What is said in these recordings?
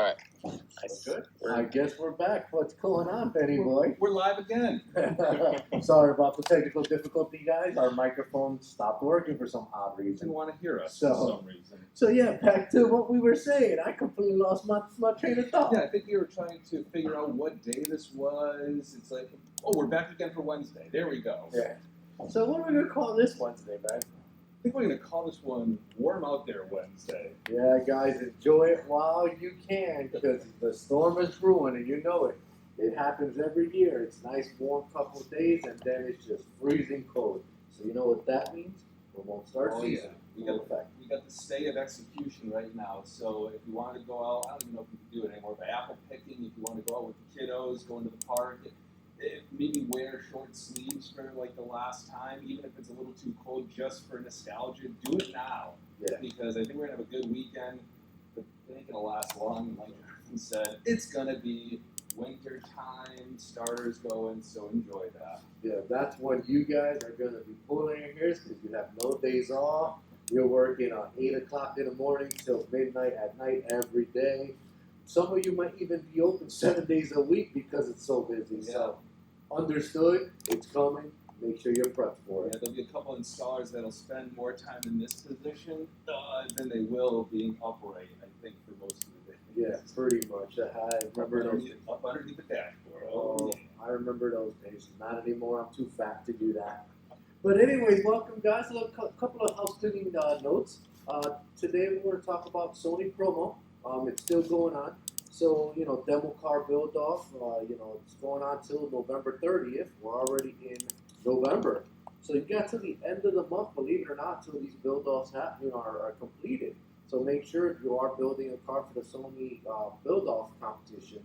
Alright. Good. I guess we're back. What's going on, Benny boy? We're live again. Sorry about the technical difficulty, guys. Our microphone stopped working for some odd You didn't reason. want to hear us So- for some reason. So yeah, back to what we were saying. I completely lost my train of thought. Yeah, I think we were trying to figure out what day this was. It's like, oh, we're back again for Wednesday. There we go. Yeah. So what are we gonna call this Wednesday, man? I think we're going to call this one Warm Out There Wednesday. Yeah, guys, enjoy it while you can, because the storm is brewing, and you know it. It happens every year. It's nice, warm couple of days, and then it's just freezing cold. So you know what that means? We won't start Oh, season. yeah. Full effect. We got the stay of execution right now. So if you want to go out, I don't even know if you can do it anymore, but apple picking, if you want to go out with the kiddos, going to the park, maybe wear short sleeves for like the last time, even if it's a little too cold, just for nostalgia. Do it now, Yeah. because I think we're gonna have a good weekend. But it ain't gonna last long. Like Jonathan said, it's gonna be winter time, starters going, so enjoy that. Yeah, that's when you guys are going to be pulling your hairs because you have no days off. You're working on 8 o'clock in the morning till midnight at night every day. Some of you might even be open 7 days a week because it's so busy. So, understood, it's coming. Make sure you're prepped for Yeah, it. there'll be a couple installers that'll spend more time in this position than they will being upright, I think, for most of the day. Yeah, pretty much. I remember those. Up underneath the dashboard. Oh, I remember those days. Not anymore. I'm too fat to do that. But anyways, welcome guys. A couple of housekeeping notes. Today we're going to talk about Sony promo. It's still going on. So, demo car build off, it's going on till November 30th. We're already in November. So you got to the end of the month, believe it or not, till these build offs are completed. So make sure if you are building a car for the Sony build off competition,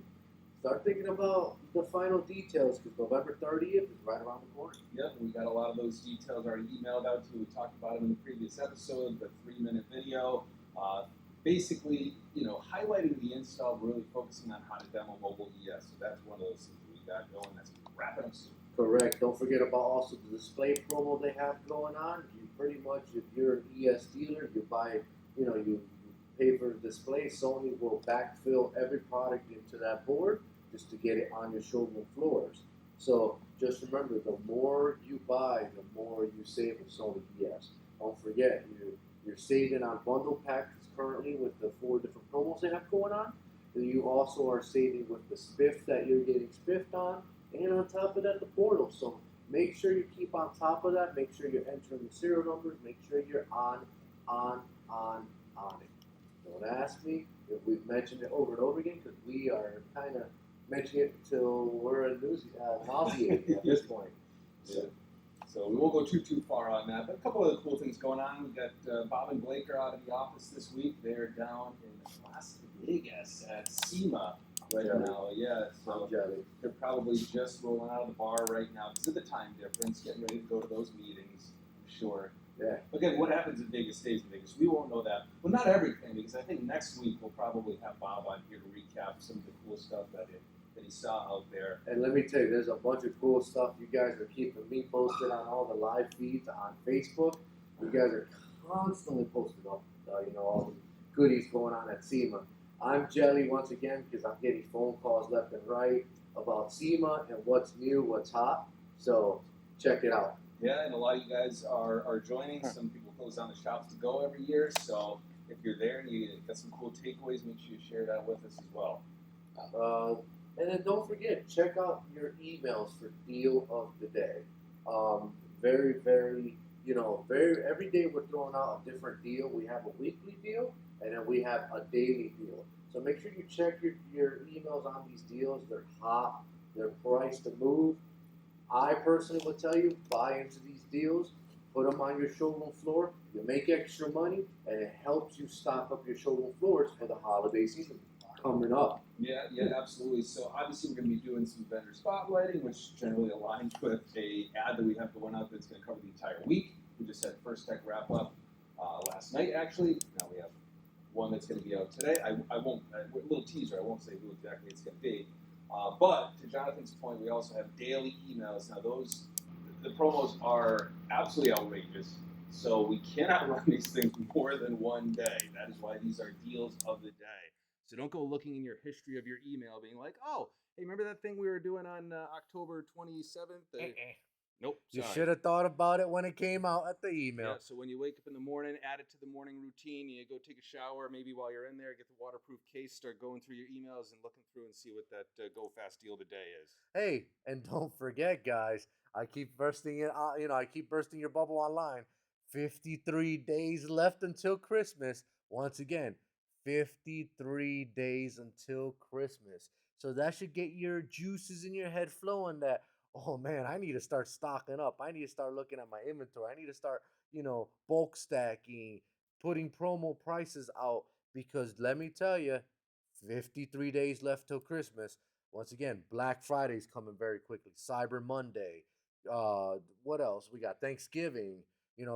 start thinking about the final details because November 30th is right around the corner. Yep, we got a lot of those details already emailed out to you. We talked about them in the previous episode, the 3-minute video. Basically, highlighting the install, really focusing on how to demo mobile ES. So that's one of those things we got going. That's wrapping up soon. Correct. Don't forget about also the display promo they have going on. You pretty much, if you're an ES dealer, you buy, you pay for the display. Sony will backfill every product into that board just to get it on your showroom floors. So just remember, the more you buy, the more you save with Sony ES. Don't forget, you're saving on bundle packs currently with the 4 different promos they have going on. And you also are saving with the spiff that you're getting spiffed on. And on top of that, the portal. So make sure you keep on top of that. Make sure you're entering the serial numbers. Make sure you're on it. Don't ask me if we've mentioned it over and over again because we are kind of mentioning it until we're nauseated at this point. Yeah. So we won't go too far on that. But a couple of cool things going on. We got Bob and Blake are out of the office this week. They're down in Las Vegas at SEMA right now. Yeah, so they're probably just rolling out of the bar right now because of the time difference, getting ready to go to those meetings, I'm sure. Yeah. Again, what happens in Vegas stays in Vegas. We won't know that. Well, not everything, because I think next week we'll probably have Bob on here to recap some of the cool stuff that he saw out there. And let me tell you, there's a bunch of cool stuff. You guys are keeping me posted on all the live feeds on Facebook. You guys are constantly posting up, all the goodies going on at SEMA. I'm jelly once again because I'm getting phone calls left and right about SEMA and what's new, what's hot. So check it out. Yeah, and a lot of you guys are joining. Some people close down the shops to go every year. So if you're there and you got some cool takeaways, make sure you share that with us as well. And then don't forget, check out your emails for deal of the day. Very, very, every day we're throwing out a different deal. We have a weekly deal, and then we have a daily deal. So make sure you check your emails on these deals. They're hot. They're priced to move. I personally would tell you, buy into these deals. Put them on your showroom floor. You make extra money, and it helps you stock up your showroom floors for the holiday season coming up. Yeah, absolutely. So obviously we're going to be doing some vendor spotlighting, which generally aligns with a ad that we have going out that's going to cover the entire week. We just had First Tech wrap up last night, actually. Now we have one that's going to be out today. I won't, a little teaser, I won't say who exactly it's going to be. But to Jonathan's point, we also have daily emails. Now the promos are absolutely outrageous. So we cannot run these things more than one day. That is why these are deals of the day. So don't go looking in your history of your email being like, oh, hey, remember that thing we were doing on October 27th? Nope, You sorry. should have thought about it when it came out at the email. Yeah, so when you wake up in the morning, add it to the morning routine. You go take a shower, maybe while you're in there, get the waterproof case, start going through your emails and looking through and see what that Go Fast deal today is. Hey, and don't forget, guys, I keep bursting it. I keep bursting your bubble online. 53 days left until Christmas. Once again, 53 days until Christmas. So that should get your juices in your head flowing. That, oh man, I need to start stocking up. I need to start looking at my inventory. I need to start, bulk stacking, putting promo prices out, because let me tell you, 53 days left till Christmas. Once again, Black Friday's coming very quickly. Cyber Monday. What else? We got Thanksgiving.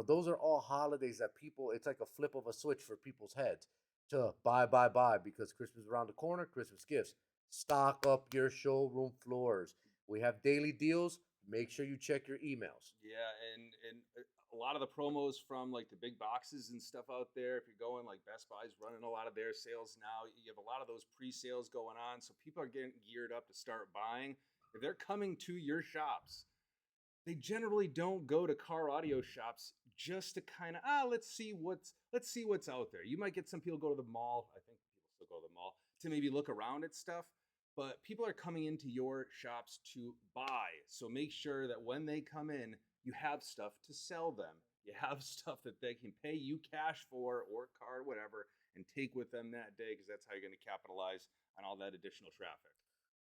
Those are all holidays that people, it's like a flip of a switch for people's heads to buy, because Christmas is around the corner, Christmas gifts. Stock up your showroom floors. We have daily deals. Make sure you check your emails. Yeah, and a lot of the promos from like the big boxes and stuff out there, if you're going, like Best Buy's running a lot of their sales now. You have a lot of those pre-sales going on, so people are getting geared up to start buying. If they're coming to your shops, they generally don't go to car audio shops just to kind of let's see what's out there. You might get some people go to the mall. I think people still go to the mall to maybe look around at stuff, but people are coming into your shops to buy. So make sure that when they come in, you have stuff to sell them. You have stuff that they can pay you cash for or card, whatever, and take with them that day, because that's how you're going to capitalize on all that additional traffic.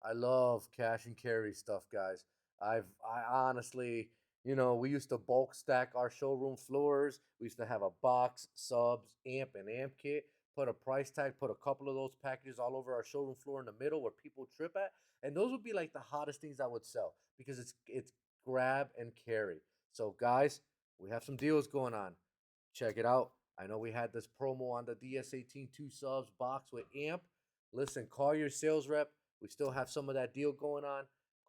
I love cash and carry stuff, guys. I honestly, we used to bulk stack our showroom floors. We used to have a box, subs, amp, and amp kit. Put a price tag, put a couple of those packages all over our showroom floor in the middle where people trip at, and those would be like the hottest things I would sell, because it's grab and carry. So guys, we have some deals going on. Check it out. I know we had this promo on the DS182 subs box with amp. Listen, call your sales rep. We still have some of that deal going on.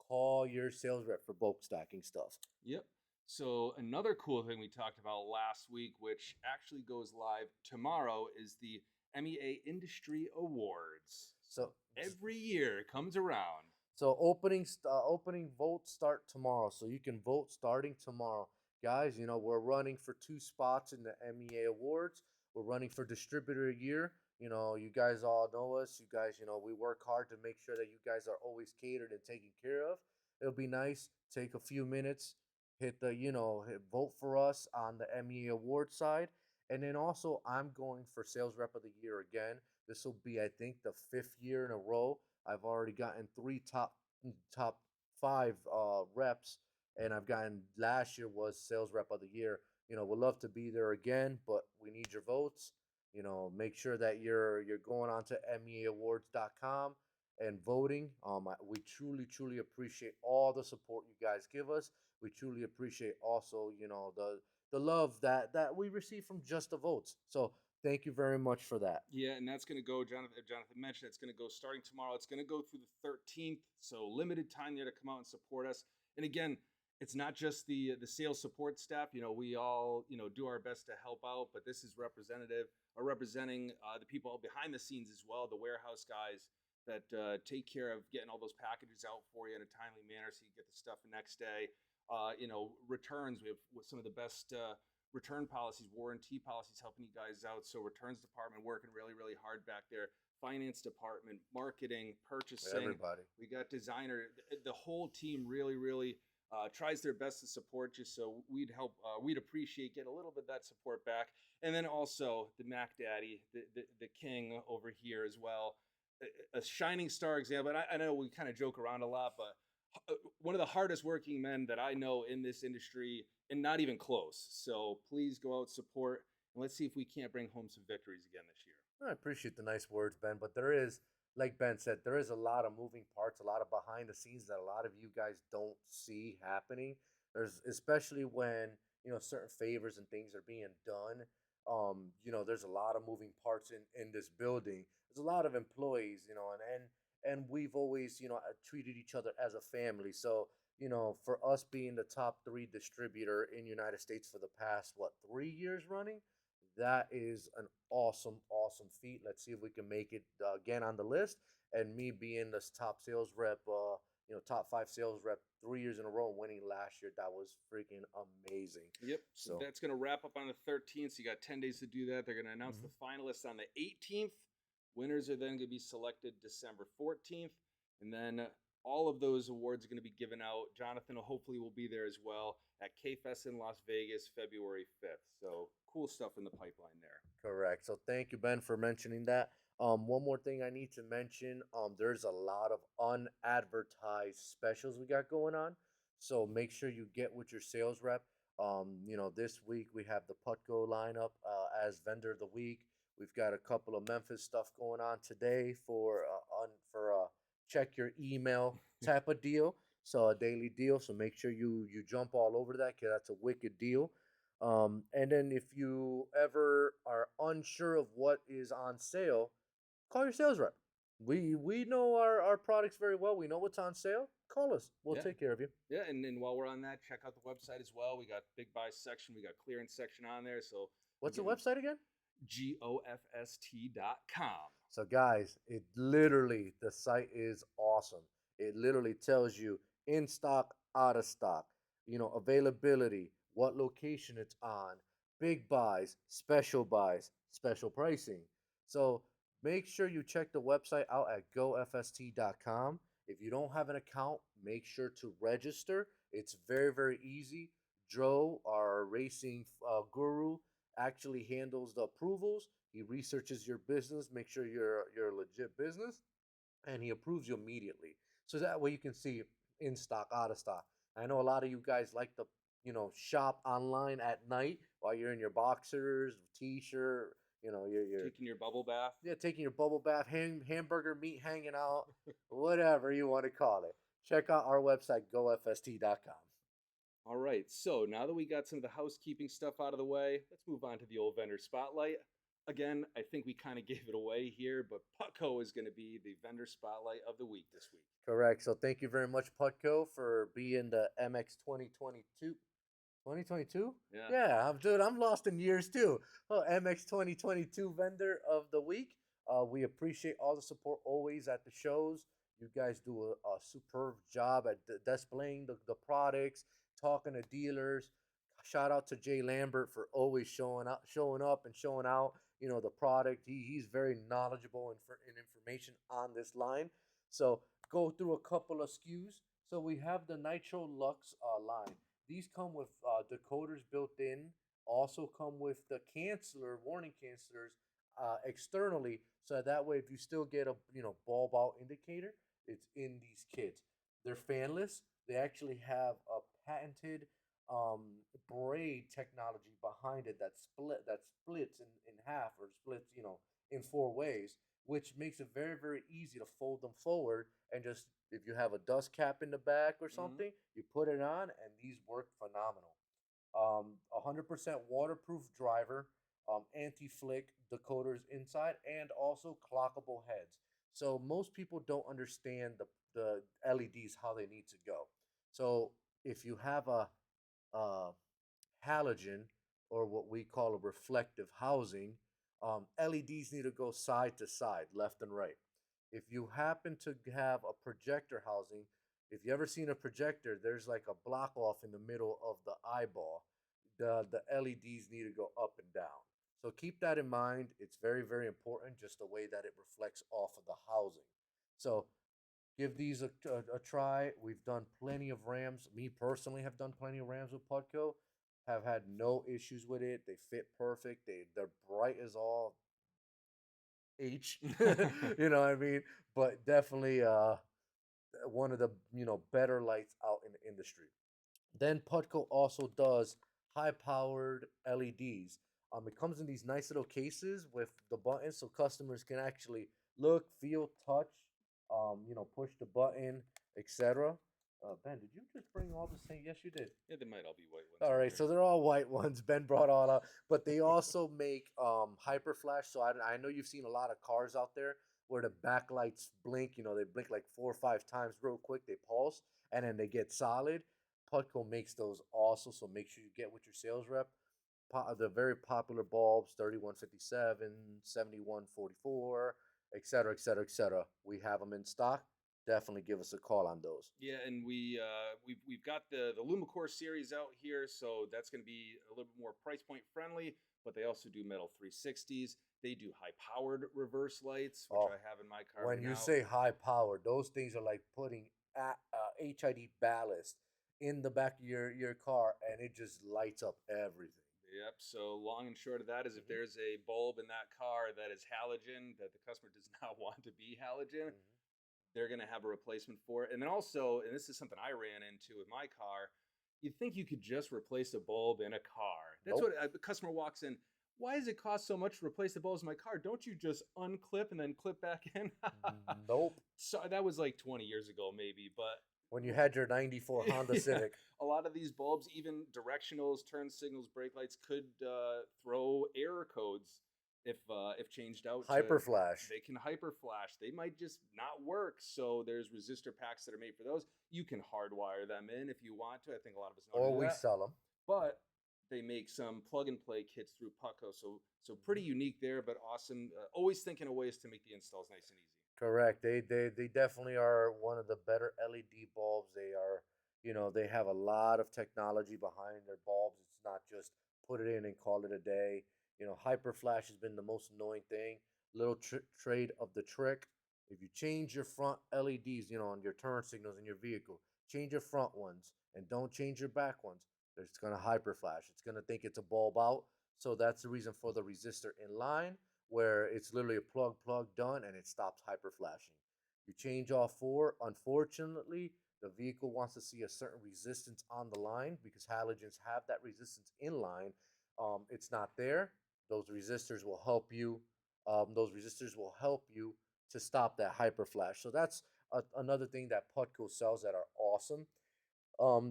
Call your sales rep for bulk stacking stuff. Yep. So another cool thing we talked about last week, which actually goes live tomorrow, is the MEA Industry Awards. So every year it comes around. So opening votes start tomorrow. So you can vote starting tomorrow. Guys, we're running for 2 spots in the MEA Awards. We're running for Distributor of the Year. You guys all know us. You guys, we work hard to make sure that you guys are always catered and taken care of. It'll be nice. Take a few minutes, hit vote for us on the MEA Award side. And then also, I'm going for Sales Rep of the Year again. This will be, I think, the 5th year in a row. I've already gotten 3 top 5 reps, and I've gotten, last year was Sales Rep of the Year. We'd love to be there again, but we need your votes. Make sure that you're going on to meawards.com and voting. We truly appreciate all the support you guys give us. We truly appreciate also, the love that we receive from just the votes. So thank you very much for that. Yeah, and that's going to go, Jonathan mentioned, it's going to go starting tomorrow. It's going to go through the 13th, so limited time there to come out and support us. And again, it's not just the sales support staff. We all, do our best to help out, but this is representing the people behind the scenes as well, the warehouse guys that take care of getting all those packages out for you in a timely manner so you get the stuff the next day. Returns, we have some of the best return policies, warranty policies helping you guys out. So returns department working really hard back there. Finance department, marketing, purchasing. Everybody. We got designer. The whole team really tries their best to support you. So we'd appreciate getting a little bit of that support back. And then also the Mac Daddy, the king over here as well. A shining star example. And I know we kind of joke around a lot, but one of the hardest working men that I know in this industry, and not even close. So please go out, support, and let's see if we can't bring home some victories again this year. I appreciate the nice words, Ben, but there is, like Ben said, there is a lot of moving parts, a lot of behind the scenes that a lot of you guys don't see happening. There's, especially when, certain favors and things are being done. There's a lot of moving parts in this building. There's a lot of employees, and we've always, treated each other as a family. So, for us being the top 3 distributor in United States for the past, 3 years running, That is an awesome, awesome feat. Let's see if we can make it again on the list. And me being this top sales rep, top 5 sales rep 3 years in a row, winning last year, that was freaking amazing. Yep. So that's going to wrap up on the 13th. So you got 10 days to do that. They're going to announce the finalists on the 18th. Winners are then going to be selected December 14th. And then all of those awards are going to be given out. Jonathan hopefully will be there as well at K-Fest in Las Vegas, February 5th. So cool stuff in the pipeline there. Correct. So thank you, Ben, for mentioning that. One more thing I need to mention. There's a lot of unadvertised specials we got going on. So make sure you get with your sales rep. This week we have the PUTCO lineup as vendor of the week. We've got a couple of Memphis stuff going on today for check your email type of deal. So a daily deal. So make sure you jump all over that, because that's a wicked deal. And then if you ever are unsure of what is on sale, call your sales rep. We know our products very well. We know what's on sale. Call us. We'll take care of you. Yeah, and then while we're on that, check out the website as well. We got big buy section, we got clearance section on there. So what's the website again? GOFST.com. So guys, the site is awesome. It literally tells you in stock, out of stock, availability, what location it's on, big buys, special pricing. So make sure you check the website out at gofst.com. If you don't have an account, make sure to register. It's very, very easy. Joe, our racing guru, actually handles the approvals. He researches your business, make sure you're a legit business, and he approves you immediately. So that way you can see in stock, out of stock. I know a lot of you guys like to, shop online at night while you're in your boxers, t-shirt, you're taking your bubble bath. Yeah, taking your bubble bath, hamburger meat hanging out, whatever you want to call it. Check out our website, gofst.com. All right, so now that we got some of the housekeeping stuff out of the way, let's move on to the old vendor spotlight. Again, I think we kind of gave it away here, but PUTCO is going to be the vendor spotlight of the week this week. Correct. So thank you very much, PUTCO, for being the MX 2022. 2022? Yeah, I'm lost in years too. Oh, MX 2022 vendor of the week. We appreciate all the support always at the shows. You guys do a superb job at displaying the products, talking to dealers. Shout out to Jay Lambert for always showing up and showing out, the product. He's very knowledgeable in information on this line. So go through a couple of SKUs. So we have the Nitro Lux line. These come with decoders built in. Also come with the warning cancelers externally. So that way, if you still get a bulb out indicator, it's in these kits. They're fanless. They actually have a patented braid technology behind it that splits in half, or splits in 4 ways, which makes it very, very easy to fold them forward, and just, if you have a dust cap in the back or something, you put it on and these work phenomenal. 100% waterproof driver, anti-flick decoders inside, and also clockable heads. So most people don't understand the LEDs, how they need to go. So if you have a halogen, or what we call a reflective housing, LEDs need to go side to side, left and right. If you happen to have a projector housing, if you ever seen a projector, there's like a block off in the middle of the eyeball. The LEDs need to go up and down. So keep that in mind. It's very, very important, just the way that it reflects off of the housing. So give these a try. We've done plenty of Rams. Me personally have done plenty of Rams with PUTCO. Have had no issues with it. They fit perfect. They're bright as all H. You know what I mean? But definitely one of the better lights out in the industry. Then PUTCO also does high-powered LEDs. It comes in these nice little cases with the buttons, so customers can actually look, feel, touch, push the button, etc. Ben, did you just bring all the same? Yes, you did. Yeah, they might all be white ones. All right, so they're all white ones. Ben brought all out, but they also make hyper flash. So I know you've seen a lot of cars out there where the backlights blink. They blink like 4 or 5 times real quick. They pulse and then they get solid. PUTCO makes those also, so make sure you get with your sales rep. the very popular bulbs, 3157, 7144, et cetera, et cetera, et cetera. We have them in stock. Definitely give us a call on those. Yeah, and we've got the LumaCore series out here, so that's going to be a little bit more price point friendly. But they also do metal 360s. They do high powered reverse lights, which I have in my car When right you now. say high power, those things are like putting HID ballast in the back of your car, and it just lights up everything. Yep. So long and short of that is if there's a bulb in that car that is halogen that the customer does not want to be halogen, they're going to have a replacement for it. And then also, and this is something I ran into with my car, you'd think you could just replace a bulb in a car. That's Nope. what a customer walks in. Why does it cost so much to replace the bulbs in my car? Don't you just unclip and then clip back in? Nope. So that was like 20 years ago, maybe, but When you had your 94 Honda Civic. a lot of these bulbs, even directionals, turn signals, brake lights, could throw error codes if changed out. Hyper flash. They can hyper flash. They might just not work. So there's resistor packs that are made for those. You can hardwire them in if you want to. I think a lot of us know. Or we sell them. But they make some plug and play kits through PUTCO. So pretty unique there, but awesome. Always thinking of ways to make the installs nice and easy. Correct. They definitely are one of the better LED bulbs. They are, they have a lot of technology behind their bulbs. It's not just put it in and call it a day. Hyper flash has been the most annoying thing. Little trade of the trick. If you change your front LEDs, on your turn signals in your vehicle, change your front ones and don't change your back ones. It's going to hyper flash. It's going to think it's a bulb out. So that's the reason for the resistor in line, where it's literally a plug done and it stops hyper flashing. You change all four. Unfortunately, the vehicle wants to see a certain resistance on the line because halogens have that resistance in line. It's not there. Those resistors will help you. To stop that hyper flash. So that's another thing that PUTCO sells that are awesome.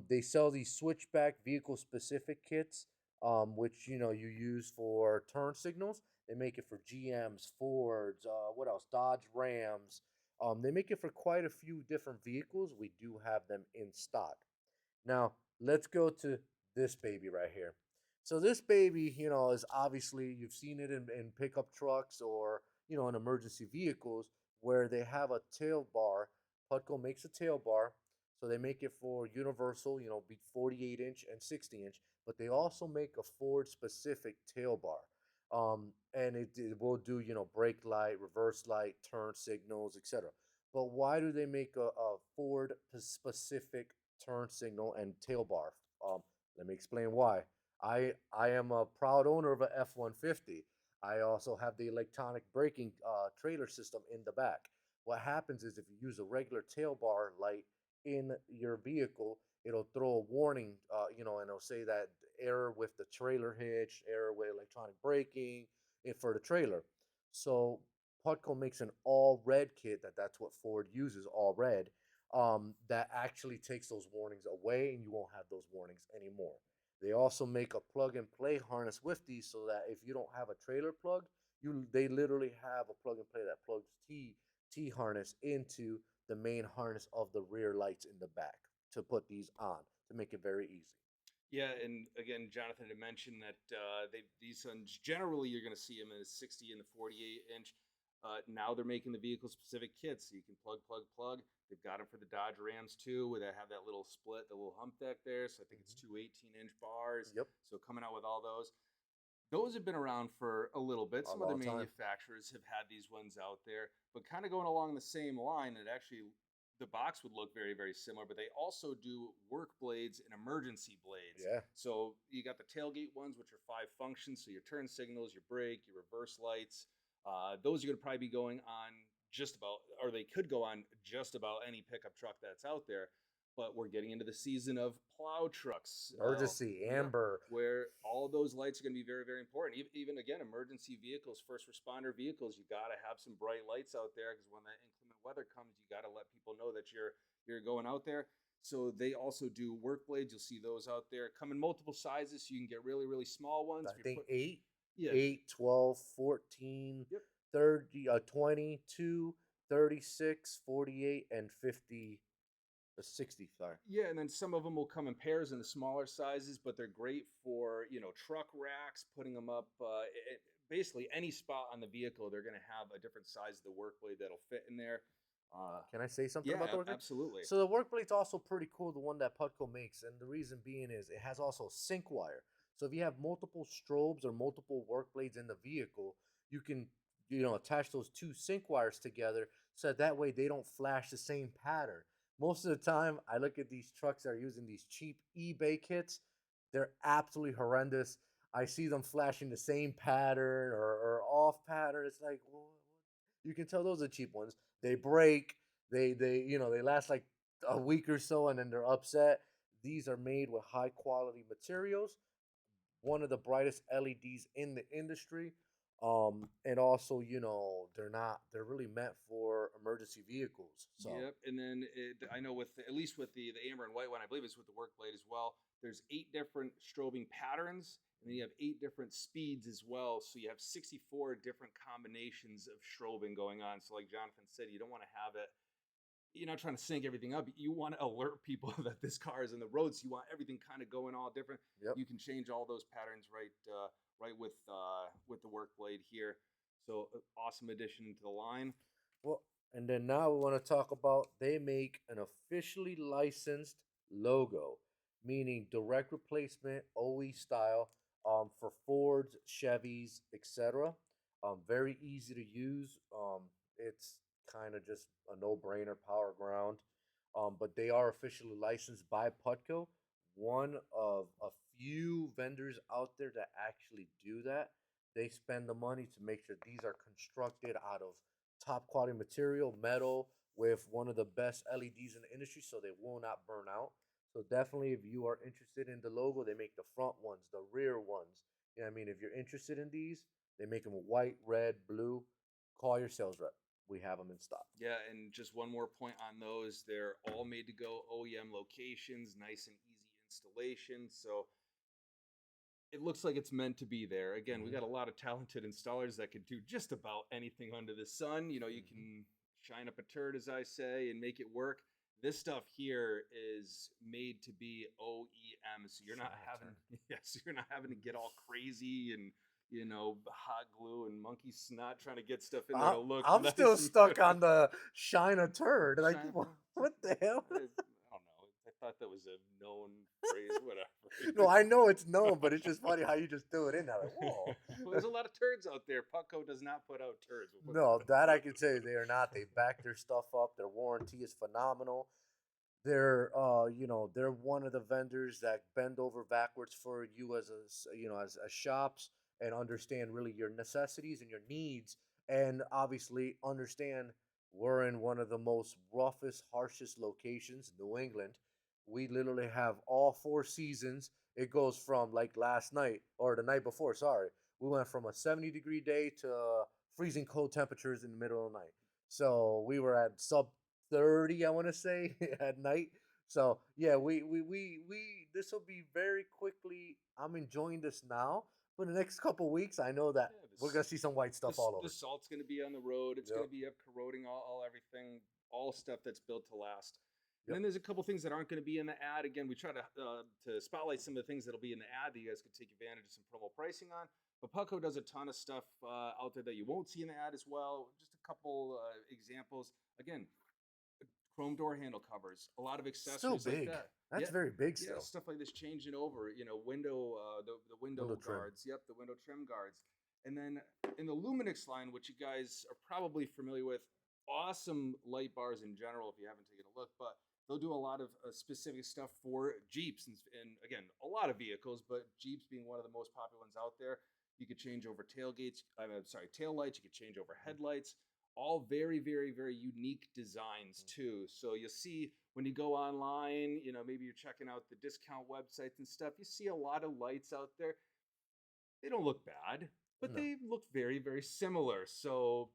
They sell these switchback vehicle specific kits, which you use for turn signals. They make it for GMs, Fords, what else? Dodge Rams. They make it for quite a few different vehicles. We do have them in stock. Now let's go to this baby right here. So this baby, is obviously you've seen it in pickup trucks or in emergency vehicles where they have a tail bar. PUTCO makes a tail bar. So they make it for universal, be 48 inch and 60 inch, but they also make a Ford specific tail bar. And it will do, brake light, reverse light, turn signals, etc. But why do they make a Ford specific turn signal and tail bar? Let me explain why. I am a proud owner of a F-150. I also have the electronic braking trailer system in the back. What happens is if you use a regular tail bar light in your vehicle, it'll throw a warning, and it'll say that error with the trailer hitch, error with electronic braking, for the trailer. So PUTCO makes an all red kit that's what Ford uses, all red, that actually takes those warnings away, and you won't have those warnings anymore. They also make a plug and play harness with these so that if you don't have a trailer plug, they literally have a plug and play that plugs T harness into the main harness of the rear lights in the back to put these on to make it very easy. Yeah, and again, Jonathan had mentioned that these ones generally you're going to see them in a 60 and the 48 inch. Now they're making the vehicle specific kits, so you can plug. They've got them for the Dodge Rams too, where they have that little split, the little hump deck there. So I think it's 2 18-inch bars. Yep. So coming out with all those. Those have been around for a little bit. Some other manufacturers have had these ones out there, but kind of going along the same line. And actually, the box would look very, very similar, but they also do work blades and emergency blades. Yeah. So you got the tailgate ones, which are 5 functions. So your turn signals, your brake, your reverse lights. Those are going to probably be going on just about, or they could go on just about any pickup truck that's out there. But we're getting into the season of plow trucks. Emergency, amber. Where all of those lights are going to be very, very important. Even again, emergency vehicles, first responder vehicles, you got to have some bright lights out there because when that inclement weather comes, you got to let people know that you're going out there. So they also do work blades. You'll see those out there. Come in multiple sizes, so you can get really, really small ones. I think 8, yeah. 8, 12, 14, Yep. 30, 22, 36, 48, and 50. A 60, sorry. Yeah, and then some of them will come in pairs in the smaller sizes, but they're great for, truck racks, putting them up. Basically, any spot on the vehicle, they're going to have a different size of the work blade that'll fit in there. Can I say something about Yeah, the work blade? absolutely. So the work blade's also pretty cool, the one that PUTCO makes, and the reason being is it has also sync wire. So if you have multiple strobes or multiple work blades in the vehicle, you can attach those two sync wires together so that way they don't flash the same pattern. Most of the time, I look at these trucks that are using these cheap eBay kits. They're absolutely horrendous. I see them flashing the same pattern or off pattern. It's like, well, you can tell those are cheap ones. They break. They last like a week or so, and then they're upset. These are made with high quality materials. One of the brightest LEDs in the industry. And also, they're really meant for emergency vehicles. So Yep, and then I know at least with the amber and white one, I believe it's with the work blade as well. There's 8 different strobing patterns, and then you have 8 different speeds as well. So you have 64 different combinations of strobing going on. So like Jonathan said, you don't want to have it. You're not trying to sync everything up. You want to alert people that this car is in the road. So you want everything kind of going all different. yep. You can change all those patterns right with the work blade here. So awesome addition to the line. Well, and then now we want to talk about they make an officially licensed logo, meaning direct replacement OE style for Fords, Chevys, etc. Very easy to use. It's kind of just a no-brainer, power ground. But they are officially licensed by PUTCO, one of a few vendors out there that actually do that. They spend the money to make sure these are constructed out of top quality material, metal, with one of the best LEDs in the industry, so they will not burn out. So definitely, if you are interested in the logo, they make the front ones, the rear ones. You know what I mean? If you're interested in these, they make them white, red, blue. Call your sales rep. We have them in stock. Yeah, and just one more point on those. They're all made to go OEM locations, nice and easy installation. So it looks like it's meant to be there. Again, we got a lot of talented installers that could do just about anything under the sun. You can shine up a turd, as I say, and make it work. This stuff here is made to be OEM, so you're not having you're not having to get all crazy and hot glue and monkey snot trying to get stuff in there to look. I'm nice still and stuck on the shine a turd. Like, shine. what the hell? I don't know. I thought that was a known phrase. Whatever. No, I know it's known, but it's just funny how you just threw it in there. Like, whoa. Well, there's a lot of turds out there. PUTCO does not put out turds. No, that I can say they are not. They back their stuff up. Their warranty is phenomenal. They're one of the vendors that bend over backwards for you as shops and understand really your necessities and your needs, and obviously understand we're in one of the most roughest, harshest locations, New England. We literally have all 4 seasons. It goes from like last night or the night before. Sorry, we went from a 70-degree day to freezing cold temperatures in the middle of the night. So we were at sub 30, I want to say, at night. So yeah, we this will be very quickly. I'm enjoying this now, but the next couple weeks, I know that we're gonna see some white stuff all over. The salt's going to be on the road. It's Yep. going to be up corroding all everything, all stuff that's built to last. And Yep. then there's a couple things that aren't going to be in the ad. Again, we try to spotlight some of the things that'll be in the ad that you guys could take advantage of some promo pricing on. But PUTCO does a ton of stuff out there that you won't see in the ad as well. Just a couple examples. Again, chrome door handle covers, a lot of accessories Still big. like that. That's very big still. Yeah, stuff like this changing over. Window the window guards. Trim. Yep, the window trim guards. And then in the Luminix line, which you guys are probably familiar with, awesome light bars in general if you haven't taken a look, but they'll do a lot of specific stuff for Jeeps and again, a lot of vehicles, but Jeeps being one of the most popular ones out there. You could change over tail lights. You could change over headlights. All very, very, very unique designs too. So you'll see when you go online, maybe you're checking out the discount websites and stuff, you see a lot of lights out there. They don't look bad, but they look very, very similar. So,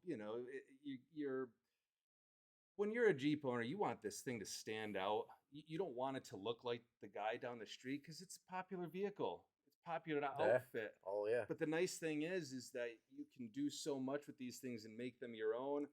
when you're a Jeep owner, you want this thing to stand out. You don't want it to look like the guy down the street because it's a popular vehicle. It's popular to outfit. Oh yeah. But the nice thing is that you can do so much with these things and make them your own.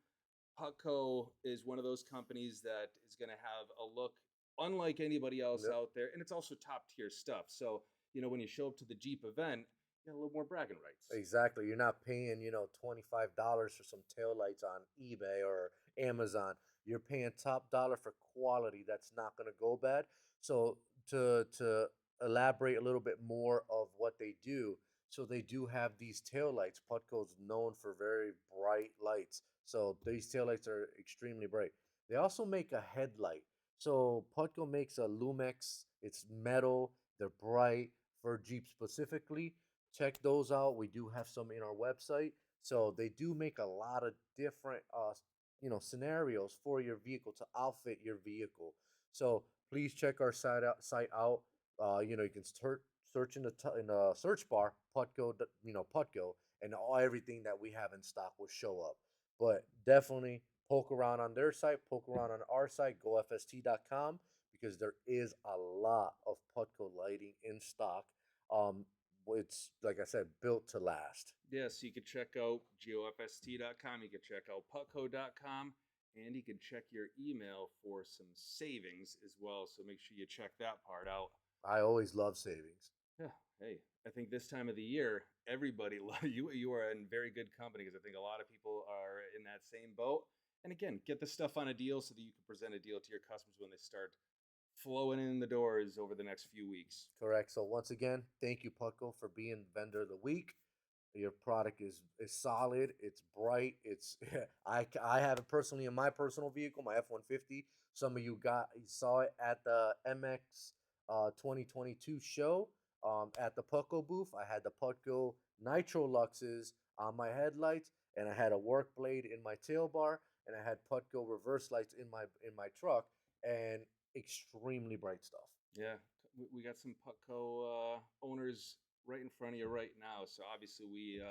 PUTCO is one of those companies that is going to have a look unlike anybody else Yep. out there, and it's also top tier stuff. So, you know, when you show up to the Jeep event, you got a little more bragging rights. Exactly. You're not paying, $25 for some taillights on eBay or Amazon. You're paying top dollar for quality that's not going to go bad. So to elaborate a little bit more of what they do, so they do have these taillights. PUTCO's known for very bright lights. So these taillights are extremely bright. They also make a headlight. So PUTCO makes a Lumex. It's metal. They're bright for Jeep specifically. Check those out. We do have some in our website. So they do make a lot of different scenarios for your vehicle to outfit your vehicle. So please check our site out. You can search in the search bar PUTCO, and everything that we have in stock will show up. But definitely poke around on their site, poke around on our site, gofst.com, because there is a lot of PUTCO lighting in stock. It's, like I said, built to last. Yeah, so you can check out gofst.com, you can check out putco.com, and you can check your email for some savings as well. So make sure you check that part out. I always love savings. Yeah, hey, I think this time of the year, everybody you. You are in very good company, because I think a lot of people are in that same boat. And again, get the stuff on a deal so that you can present a deal to your customers when they start flowing in the doors over the next few weeks. Correct. So once again, thank you, PUTCO, for being vendor of the week. Your product is solid. It's bright. I have it personally in my personal vehicle, my F-150. Some of you saw it at the MX22 show at the PUTCO booth. I had the PUTCO Nitro Luxes on my headlights, and I had a work blade in my tail bar, and I had PUTCO reverse lights in my truck, and extremely bright stuff. Yeah, we got some PUTCO owners right in front of you right now. So obviously we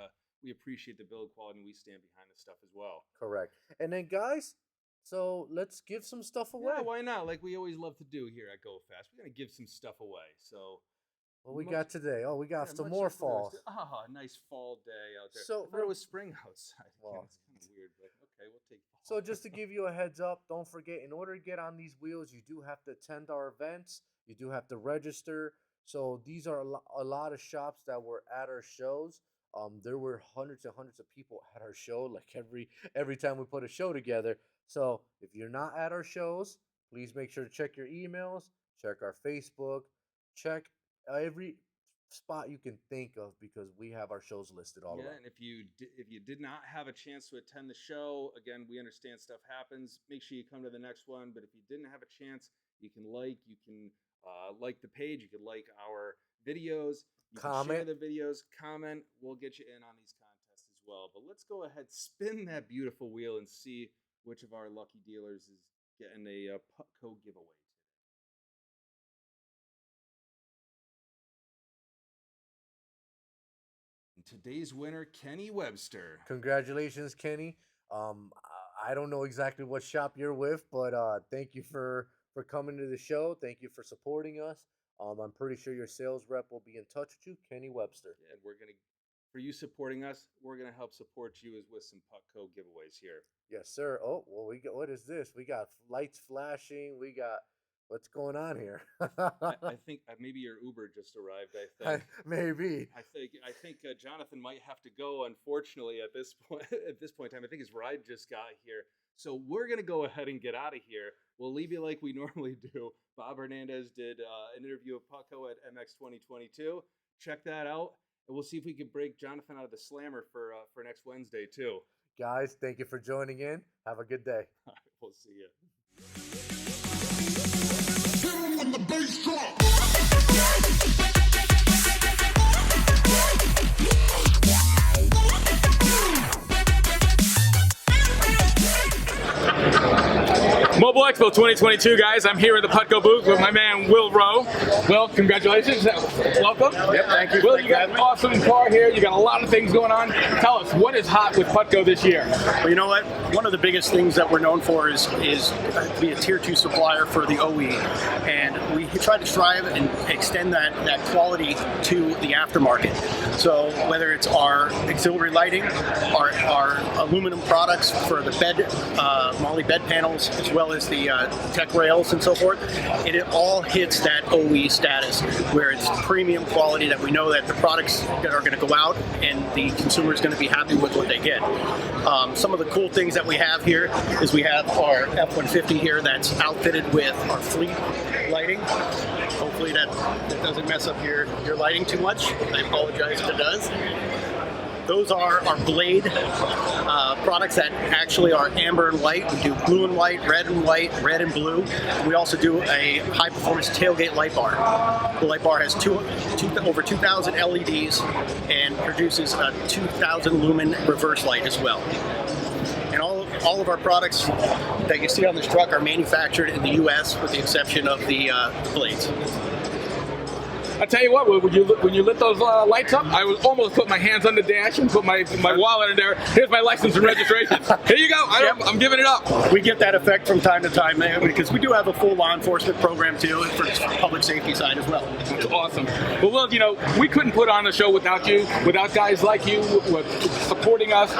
appreciate the build quality, and we stand behind the stuff as well. Correct. And then, guys, so let's give some stuff away. Yeah, why not? Like we always love to do here at Go Fast. We're going to give some stuff away. So what we got today? Oh, we got some more fall. Nice fall day out there. So I thought it was spring outside. Well, it's kind of weird, but okay, we'll take fall. So just to give you a heads up, don't forget, in order to get on these wheels, you do have to attend our events. You do have to register. So these are a lot of shops that were at our shows. There were hundreds and hundreds of people at our show, like every time we put a show together. So if you're not at our shows, please make sure to check your emails, check our Facebook, check every spot you can think of, because we have our shows listed all around. And if you did not have a chance to attend the show, again, we understand stuff happens. Make sure you come to the next one. But if you didn't have a chance, you can like the page, you can like our videos, you can share the videos, comment. We'll get you in on these contests as well. But let's go ahead, spin that beautiful wheel, and see which of our lucky dealers is getting a PUTCO giveaway. Today's winner, Kenny Webster. Congratulations, Kenny. I don't know exactly what shop you're with, but thank you for coming to the show. Thank you for supporting us. I'm pretty sure your sales rep will be in touch with you, Kenny Webster. Yeah, and for you supporting us, we're gonna help support you with some PUTCO giveaways here. Yes, sir. Oh, well, what is this? We got lights flashing. We got, what's going on here? I think maybe your Uber just arrived. I think maybe. I think Jonathan might have to go. Unfortunately, at this point in time, I think his ride just got here. So we're gonna go ahead and get out of here. We'll leave you like we normally do. Bob Hernandez did an interview of PUTCO at MX2022. Check that out, and we'll see if we can break Jonathan out of the slammer for next Wednesday too. Guys, thank you for joining in. Have a good day. All right, we'll see you. When the bass drop. Mobile Expo 2022, guys. I'm here at the PUTCO booth with my man Will Rowe. Will, congratulations. Welcome. Yep, thank you. Will, you got an awesome car here. You got a lot of things going on. Tell us, what is hot with PUTCO this year? Well, you know what? One of the biggest things that we're known for is to be a tier 2 supplier for the OE. And we try to strive and extend that quality to the aftermarket. So whether it's our auxiliary lighting, our aluminum products for the bed, Molly bed panels, as well well as the tech rails and so forth. And it all hits that OE status where it's premium quality that we know that the products that are going to go out and the consumer is going to be happy with what they get. Some of the cool things that we have here is we have our F-150 here that's outfitted with our fleet lighting. Hopefully that doesn't mess up your lighting too much. I apologize if it does. Those are our Blade products that actually are amber and white. We do blue and white, red and blue. We also do a high-performance tailgate light bar. The light bar has over 2,000 LEDs and produces a 2,000 lumen reverse light as well. And all of our products that you see on this truck are manufactured in the U.S. with the exception of the blades. I tell you what, when you lit those lights up, I was almost put my hands on the dash and put my wallet in there. Here's my license and registration. Here you go. I'm giving it up. We get that effect from time to time, man, because we do have a full law enforcement program too, for the public safety side as well. That's awesome. Well, Will, you know, we couldn't put on a show without you, without guys like you supporting us,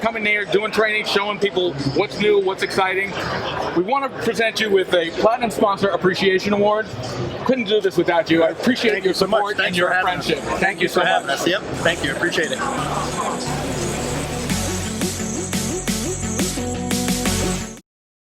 coming here, doing training, showing people what's new, what's exciting. We want to present you with a Platinum Sponsor Appreciation Award. Couldn't do this without you. I appreciate your support and your friendship. Thank you so much. Yep. Thank you. Appreciate it.